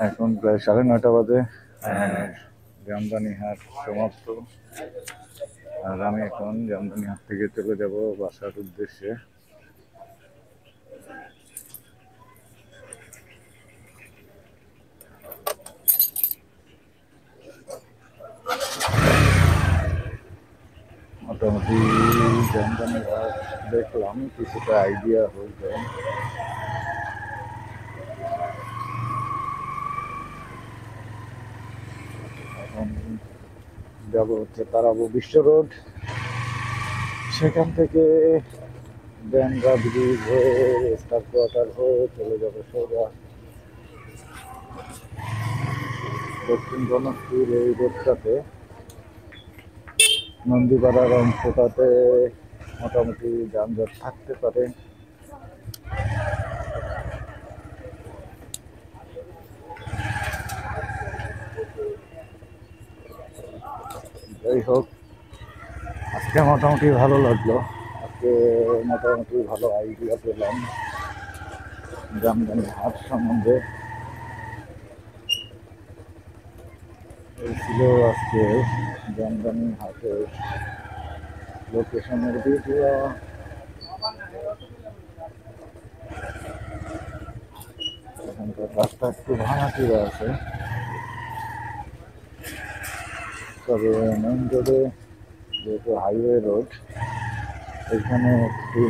এখন প্রায় 9:30 বাজে। জামদানি হাট সমাপ্ত। আর আমি এখন জামদানি হাট থেকে চলে যাব বাসার উদ্দেশ্যে। মোটামুটি জামদানি হাট দেখলাম, কিছুটা আইডিয়া হয়ে যায়। এখন যাব হচ্ছে তারাবো বিশ্ব রোড, সেখান থেকে ব্যান্ডা ব্রিজ হয়ে স্টার কোয়ার্টার হয়ে চলে যাবে সোজা দক্ষিণ গণপুর। এই রোডটাতে নন্দীপাড়ার অংশটাতে মোটামুটি যানজট থাকতে পারে। যাই হোক, আজকে মোটামুটি ভালো লাগলো। আজকে মোটামুটি ভালো আইডিয়া পেলাম জামদানি হাট সম্বন্ধে। এই ছিল আজকে জামদানি হাটের লোকেশনের ভিডিও। এখানকার রাস্তা একটু ভাঙাচুরা আছে, তবে মেইন রোডে যেহেতু হাইওয়ে রোড, এখানে একটু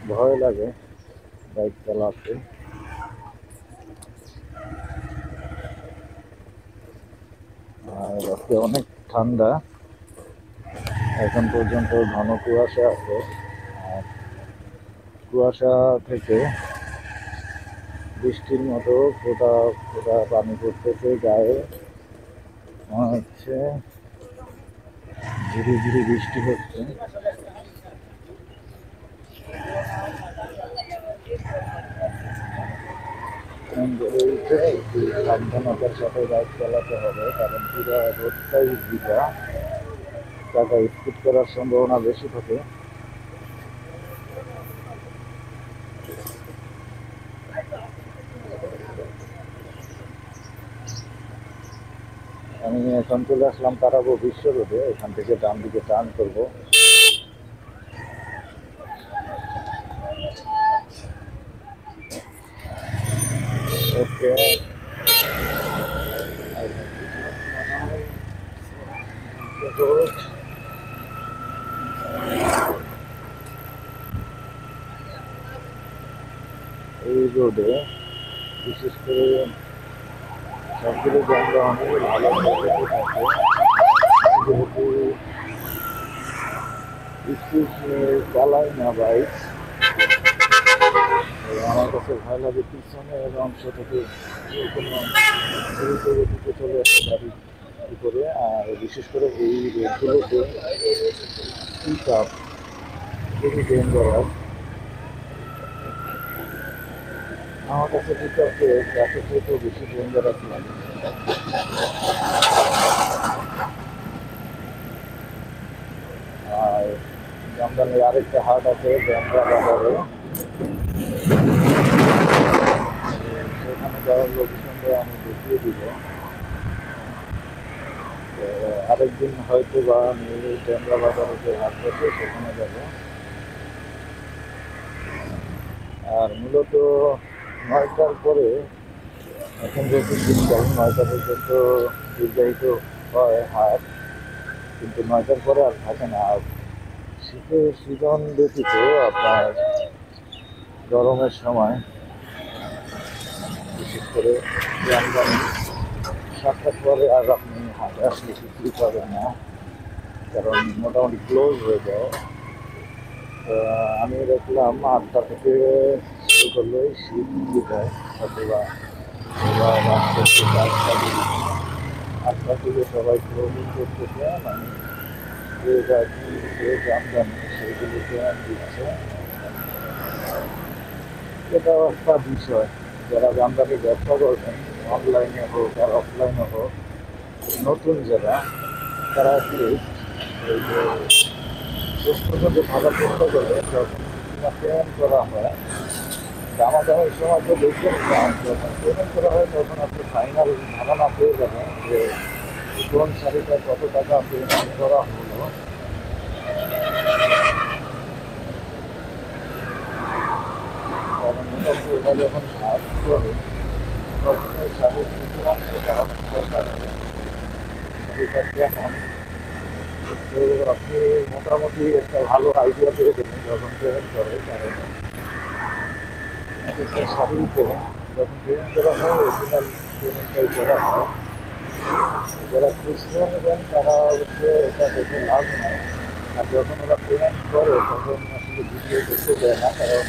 ভয় লাগে বাইক চালাতে। আর আজকে অনেক ঠান্ডা, এখন পর্যন্ত ঘন কুয়াশা আছে। আর কুয়াশা থেকে বৃষ্টির মতো ফোঁটা ফোঁটা পানি পড়তেছে গায়ে, মনে হচ্ছে ধীরে ধীরে বৃষ্টি হচ্ছে। উঠে একটু সাবধানতার সাথে বাইক চালাতে হবে, কারণ পুরো রোডটাই ভিজা, চাকা স্পিড করার সম্ভাবনা বেশি থাকে। আমি এখন চলে আসলাম তারাবো বিশ্ব রোডে, এখান থেকে ডান দিকে টার্ন করবো। ওকে, এই রোডে বিশেষ করে সবগুলো যানবাহনই ভালো থাকে, যেহেতু স্পিড চালাই না বাইক, আমার কাছে ভয় লাগে পিছনের অংশ থেকে কোনো দ্রুত গতিতে চলে আসে গাড়ি করে। আর বিশেষ করে এই রোডগুলোতে পিক আপ খুবই ডেঞ্জারাস। আমার কাছে পিক আপকে ট্রাকের থেকেও বেশি ডেঞ্জারাস লাগে। আর জামদানির আরেকটা হাট আছে ব্যান্ডা বাজারে, সেখানে যাওয়ার লোকেশনটা আমি দেখিয়ে দিব। আরেকদিন হয়তো বা আমি ব্যান্ডা বাজারে যে হাট আছে সেখানে যাব। আর মূলত 9টার পরে, এখন যেহেতু শীতকাল, 9টা পর্যন্ত দীর্ঘায়িত হয় হাট, কিন্তু 9টার পরে আর থাকে না। আর শীতের সিজন ব্যতীত আপনার গরমের সময় বিশেষ করে জামদানি 7টার পরে আর আপনি হাটে আসলে বিক্রি পাবেন না, কারণ মোটামুটি ক্লোজ হয়ে যায়। আমি দেখলাম 8টা থেকে শুরু করলে শীত যায়, অথবা 8টা থেকে সবাই ক্লোজিং করতেছে, মানে যে জামদানি সেইগুলোকে দিচ্ছে। এটাও একটা বিষয়, যারা জামদানি ব্যবসা করছেন অনলাইনে হোক আর অফলাইনে হোক, নতুন যারা, তারা অ্যাটলিস্ট এই যে চেষ্টা করতে ভালো চেষ্টা করবে, যখন পেমেন্ট করা হয় দামাদামের সময় তো দেখবেন না, যখন পেমেন্ট করা হয় তখন আপনি ফাইনাল ধারণা পেয়ে যাবেন যে কোন শাড়িটা কত টাকা পেমেন্ট করা হলো। কারণ মোটামুটি ওটা যখন কাজ করে তখন ওই শাড়ির কিছু অংশ কাজ দরকার হয় শাড়িটা কেমন। তো আপনি মোটামুটি একটা ভালো আইডিয়া পেয়ে দেবেন যখন পেমেন্ট করে। কারণ একটা শাড়িতে যখন পেমেন্ট করা হয় অরিজিনাল পেমেন্টটাই করা হয়। যারা খুচরো নেবেন তারা হচ্ছে এটা দেখে লাভ নেয়, আর যখন ওরা পেমেন্ট করে তখন আসলে ভিডিও দেখতে দেয় না, কারণ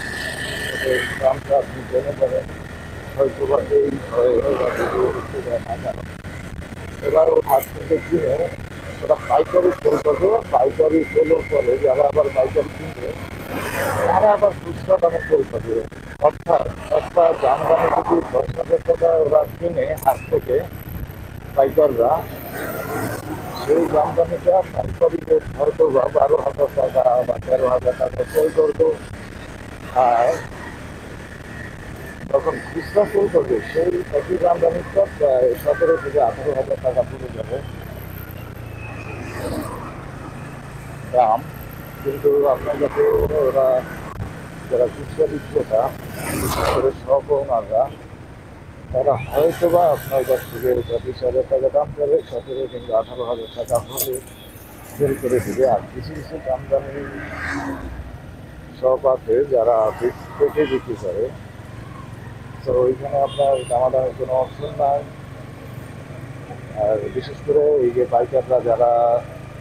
ওদের দামটা আপনি জেনে যাবেন হয়তো বা এই ভয়ে ওরা ভিডিও দেখতে দেয় না। কারণ এবার ওর হাত থেকে কিনে ওরা পাইকারি সেল করবে, পাইকারি সেলের পরে যারা আবার পাইকারি কিনবে তারা আবার খুচরা দামে সেল করবে। অর্থাৎ একটা জামদানি যদি 10,000 টাকা ওরা কিনে হাত থেকে পাইকাররা, সেই জামদানিটা পাইকারিতে হয়তো বা 12,000 টাকা বা 13,000 টাকা সেল করবো। আর যখন খুচরা সেল করবে সেই একই জামদানিটা প্রায় 17 থেকে 18,000 টাকা পড়ে যাবে দাম। কিন্তু আপনার কাছে ওরা যারা খুচরা বিক্রেতা, বিশেষ করে সব ওনাররা, তারা হয়তো বা আপনার কাছ থেকে 25,000 টাকা দাম পাবে, 17 কিংবা 18,000 টাকা হলে সেল করে দেবে। আর কিছু কিছু দামদানি শপ আছে যারা ফিক্স পেটে বিক্রি করে, তো ওইখানে আপনার দামাদামের কোনো অপশন নাই। আর বিশেষ করে এই যে পাইকাররা যারা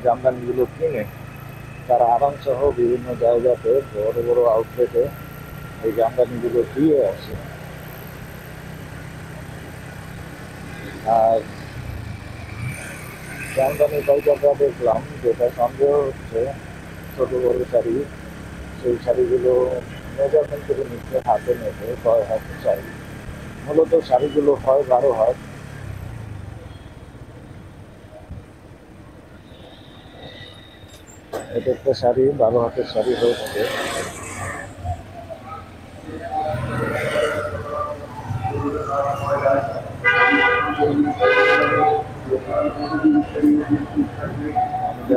জামদানিগুলো কিনে তারা আরামসহ বিভিন্ন জায়গাতে বড় বড় আউটলেটে এই জামদানিগুলো দিয়ে আসে। আর জামদানি পাইকাররা দেখলাম যেটা সন্দেহ হচ্ছে ছোট বড় শাড়ি, সেই শাড়িগুলো মেজারমেন্ট করে নিচ্ছে হাতে নেবে কয় হাত শাড়ি। মূলত শাড়িগুলো হয় 12 হাত। এটা একটা শাড়ি 12 হাতের শাড়ি হয়ে থাকে।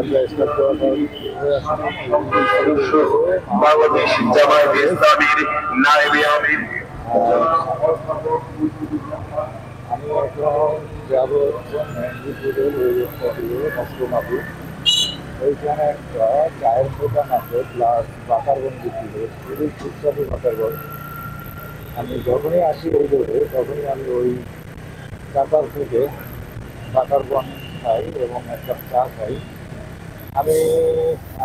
আমরা স্টার্ট করাটা সদস্য বাংলাদেশ জামায়াত ইসলামীর নায়েবে আমির। আমি এখন যাব মেহেন্দিপুরের ওই মশরুমাপুর। ওইখানে একটা চায়ের দোকান আছে প্লাস বাটারবন বিক্রি করে, খুবই সুস্বাদু বাটারবন। আমি যখনই আসি ওই রোডে তখনই আমি ওই কাতার থেকে বাটারবন খাই এবং এক কাপ চা খাই। আমি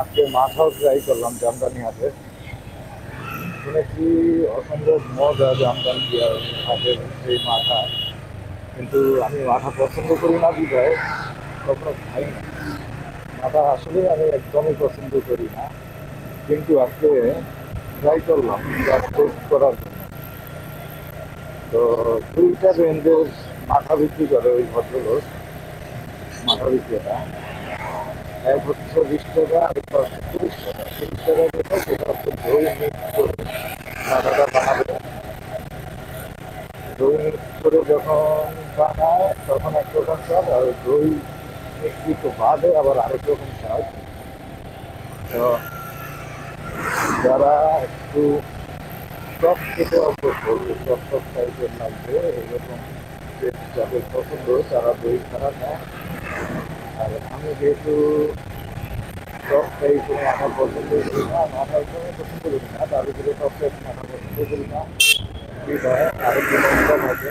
আজকে মাথাও ট্রাই করলাম জামদানি হাটে, শুনেছি অসম্ভব মজা জামদানি হাটের সেই মাথা, কিন্তু আমি মাথা পছন্দ করি না বিধায় কখনো খাই না। মাথা আসলে আমি একদমই পছন্দ করি না, কিন্তু আজকে ট্রাই করলাম টেস্ট করার জন্য। তো 2টা রেঞ্জের মাথা বিক্রি করে ওই ভদ্রলোক, মাথা বিক্রেতা। এক হচ্ছে 20 টাকা, আর একটা হচ্ছে 30 টাকা। 30 টাকা যেটা সেটা হচ্ছে দই মিক্স করে মাথাটা বানাবে। দই মিক্স করে যখন বানায় তখন একরকম স্বাদ, আর দই মিশ্রিত বাদে আবার আরেক রকম স্বাদ। তো যারা একটু টক খেতে অভ্যস্ত, টক টক টাইপের লাগবে এরকম টেস্ট যাদের পছন্দ তারা দই ছাড়া নেয়। আর আমি যেহেতু টক টাইপের মাথা পছন্দ করি না, মাথা একদমই পছন্দ করি না, তার ভিতরে টক টাইপ মাথা পছন্দ করি না বিধায় আরেক জিনিসটা থাকে।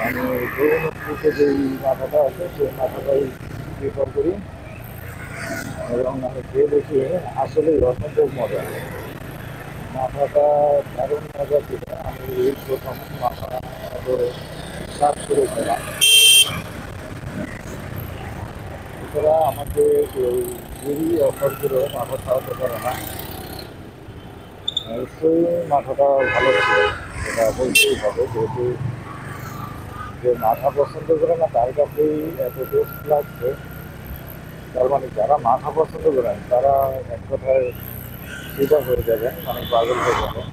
আমি গরুমুখীতে যেই মাথাটা আছে সেই মাথাটাই প্রিফার করি এবং আমি খেয়ে দেখি আসলেই অসম্ভব মজা। মাথাটা দারুণ মজা ছিল। আমি এই প্রথম মাথা স্বাদ করে খেলাম। এছাড়া আমাকে কেউ যদি অফার করে মাথা খাওয়াতে পারে না, অবশ্যই মাথাটা ভালো ছিল, সেটা বলতেই হবে। যেহেতু যে মাথা পছন্দ করে না তার কাছেই এত টেস্ট লাগছে, তার মানে যারা মাথা পছন্দ করেন তারা এক কথায় সেটা হয়ে যাবেন, মানে পাগল হয়ে যাবেন।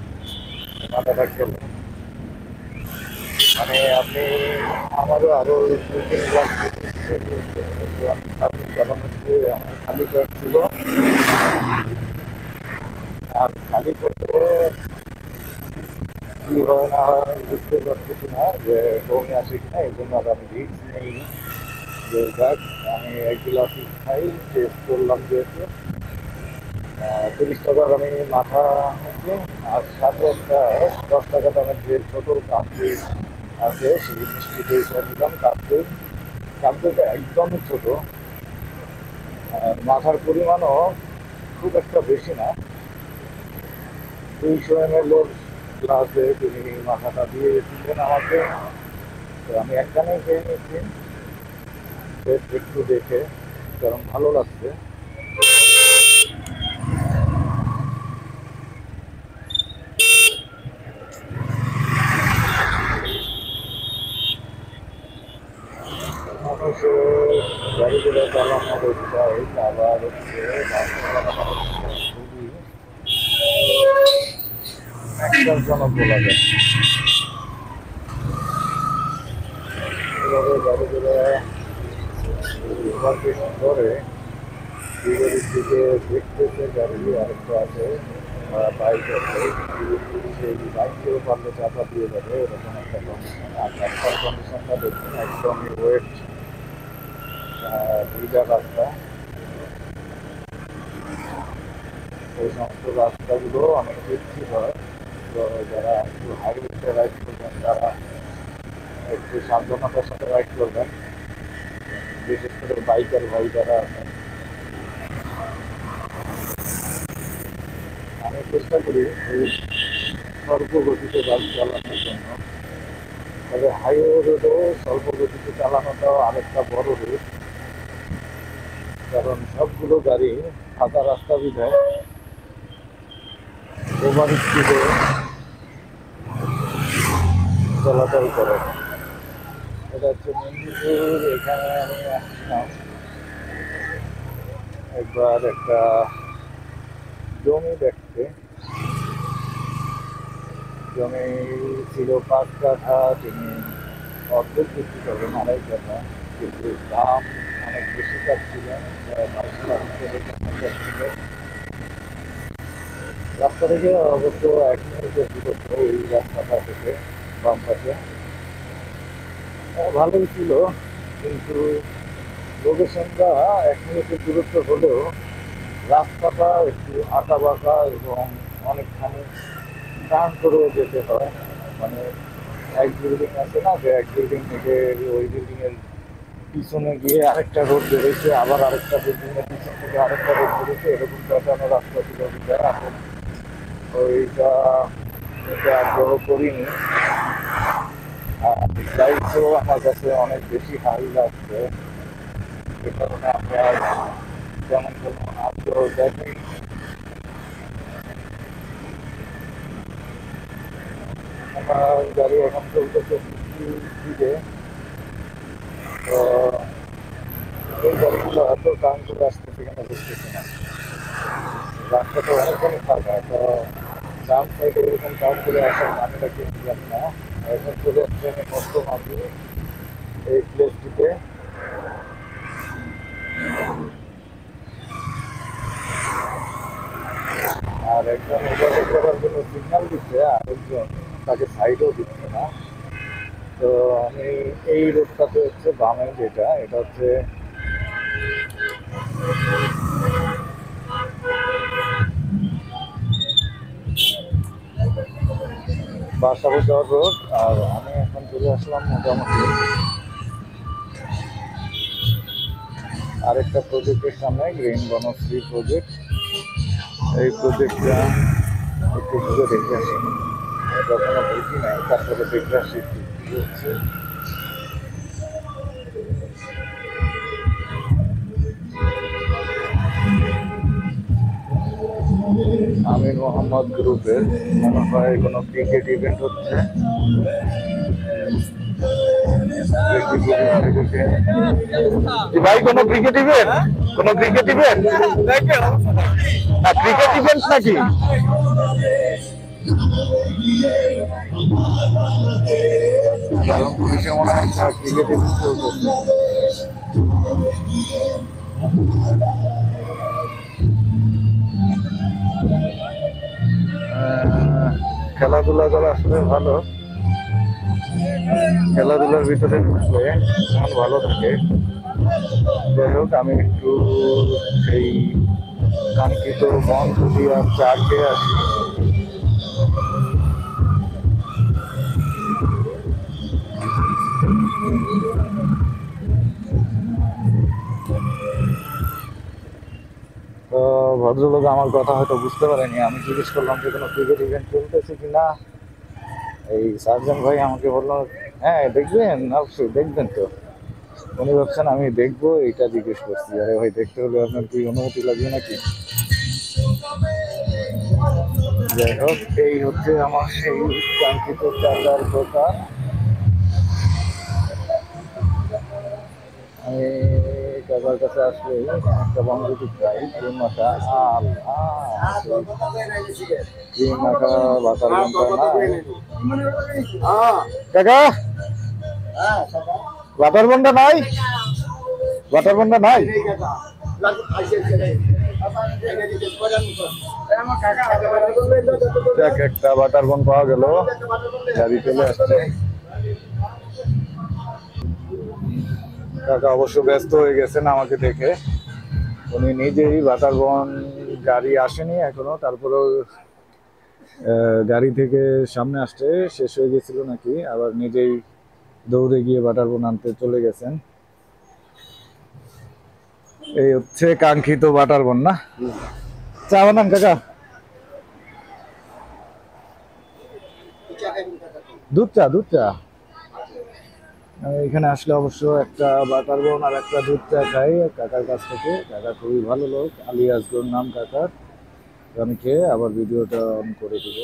মাথাটা খেলে মানে আপনি আমারও আরো 2-3 লাখ চালানোর যে আমার খালি কাজ ছিল আর খালি করতে কি হয় না হয় বুঝতে পারতেছি না যে কমে আসে কিনা এই জন্য আর আমি রিস্ক নেই যে যাক আমি 1 গ্লাস খাই টেস্ট করলাম যেহেতু 30 টাকার আমি মাথা নিচ্ছি আর সাথে একটা 10 টাকা দামের যে ছোট কাঁচি আছে সেই মিষ্টিতে নিলাম কাঁচটা একদমই ছোট আর মাথার পরিমাণও খুব একটা বেশি না 200 ml গ্লাসে তিনি মাথাটা দিয়ে দিলেন আমাকে তো আমি একখানেই খেয়ে নিচ্ছি একটু দেখে কারণ ভালো লাগছে মানুষের গাড়িগুলো চালানো যায় আবার হচ্ছে খুবই ন্যাক্কারজনক বলা যায় এভাবে গাড়িগুলো ওভারটেকিং করে বিপরীত দিকে দেখতেছে গাড়ি আরেকটা আছে বাইক আছে সেই বাইককেও পারলে চাপা দিয়ে যাবে এরকম একটা কন্ডিশন আর রাস্তার কন্ডিশনটা দেখুন একদমই ওয়েট ভিজা রাস্তা এই সমস্ত রাস্তাগুলো অনেক রিস্কি হয় তো যারা একটু হাইওয়েতে রাইড করবেন তারা একটু সাবধানতার সাথে রাইড করবেন বিশেষ করে বাইকার ভাই যারা আছেন আমি চেষ্টা করি এই স্বল্প গতিতে বাইক চালানোর জন্য তবে হাইওয়ে রোডেও স্বল্প গতিতে চালানোটাও আরেকটা বড় রুট কারণ সবগুলো গাড়ি ফাঁকা রাস্তা বিধায় ওভার স্পিডে চলাচল করে এটা হচ্ছে মেদিনীপুর এখানে আমি আসছিলাম একবার একটা জমি দেখতে জমি ছিল 5 কাঠা তিনি অর্ধেক বিক্রি করবেন 2.5 কাঠা কিন্তু দাম অনেক বেশি চাচ্ছিলেন 22 লাখ চাচ্ছিলেন রাস্তা থেকে অবশ্য 1 মিনিটের দূরত্ব এই রাস্তাটা থেকে বাম পাশে ভালোই ছিল কিন্তু লোকেশনটা 1 মিনিটের দূরত্ব হলেও রাস্তাটা একটু আঁকা বাঁকা এবং অনেকখানি টার্ন করে যেতে হয় মানে এক বিল্ডিং আছে না যে এক বিল্ডিং থেকে ওই বিল্ডিং এর পিছনে গিয়ে আরেকটা রোড বেরোচ্ছে আবার আরেকটা বিল্ডিং এর পিছন থেকে আরেকটা রোড বেরোচ্ছে এরকম পেটানো রাস্তা ছিল এখন ওইটা আগ্রহ করিনি প্রাইসও আমার কাছে অনেক বেশি হাই লাগছে সে কারণে আমি আর তেমন কোনো আগ্রহ দেখাই আমার গাড়ি এখন চলতেছে দিকে তো এই গাড়িগুলো এত টান করে আসতেছে কেন বুঝতেছি না রাস্তাটা অনেকখানি ফাঁকা তো ডান সাইডে এরকম টান করে আসার মানেটা কি জানি না এখন চলে আসছে আমি কষ্ট মাঝে এই প্লেসটিতে আর একজন ওভারটেক করার জন্য সিগন্যাল দিচ্ছে আরেকজন তাকে সাইডও দিচ্ছে না তো আমি এই রোডটাতে হচ্ছে বামে যেটা এটা হচ্ছে বাসাবাজার রোড আর আমি এখন চলে আসলাম মোটামুটি আরেকটা প্রজেক্টের সামনে গ্রিন বনশ্রী প্রজেক্ট এই প্রজেক্টটা একটু ঘুরে দেখে আসি কখনো বুঝি নাই তারপরে দেখে আসি কি হচ্ছে আমির মোহাম্মদ গ্রুপের মনে হয় কোনো ক্রিকেট ইভেন্ট হচ্ছে ভাই কোনো ক্রিকেট ইভেন্ট কোনো ক্রিকেট ইভেন্ট না ক্রিকেট ইভেন্ট নাকি কারণ পুলিশে মনে হয় ক্রিকেটে চলতেছে। খেলাধুলা করা আসলে ভালো, খেলাধুলার ভিতরে ঢুকলে মন ভালো থাকে। যাই হোক, আমি একটু সেই কাঙ্ক্ষিত মন যদি আর চা খেয়ে আসি। তো ভদ্রলোক আমার কথা হয়তো বুঝতে পারেনি। আমি জিজ্ঞেস করলাম যে কোনো ক্রিকেট ইভেন্ট চলতেছে কি না। এই সার্জন ভাই আমাকে বললো, হ্যাঁ দেখবেন, অবশ্যই দেখবেন। তো উনি ভাবছেন আমি দেখবো, এইটা জিজ্ঞেস করছি। আরে ভাই, দেখতে হলে আপনার কি অনুমতি লাগবে নাকি? যাই হোক, এই হচ্ছে আমার সেই কাঙ্ক্ষিত চাচার দোকান। আমি কাকার কাছে আসলে একটা বন্ধুটি চাই, ক্রিম মাখা ক্রিম মাখা বাটার বনটা নাই কাকা, বাটার বনটা নাই, বাটার বনটা নাই। একটা বাটার বন পাওয়া গেল, গাড়ি চলে আসছে। কাকা অবশ্য ব্যস্ত হয়ে গেছেন আমাকে দেখে। উনি নিজেই বাটার বন, গাড়ি আসেনি এখনো, তারপরেও গাড়ি থেকে সামনে আসতে শেষ হয়ে গেছিল নাকি, আবার নিজেই দৌড়ে গিয়ে বাটার বন আনতে চলে গেছেন। এই হচ্ছে কাঙ্ক্ষিত বাটার বন না? চা বানান কাকা? দুধ চা, দুধ চা। এখানে আসলে অবশ্য একটা বাটার বন আর একটা দুধ চা খাই কাকার কাছ থেকে। কাকা খুবই ভালো লোক, আলী আসগর নাম কাকার। আমি খেয়ে আবার ভিডিওটা অন করে দিব।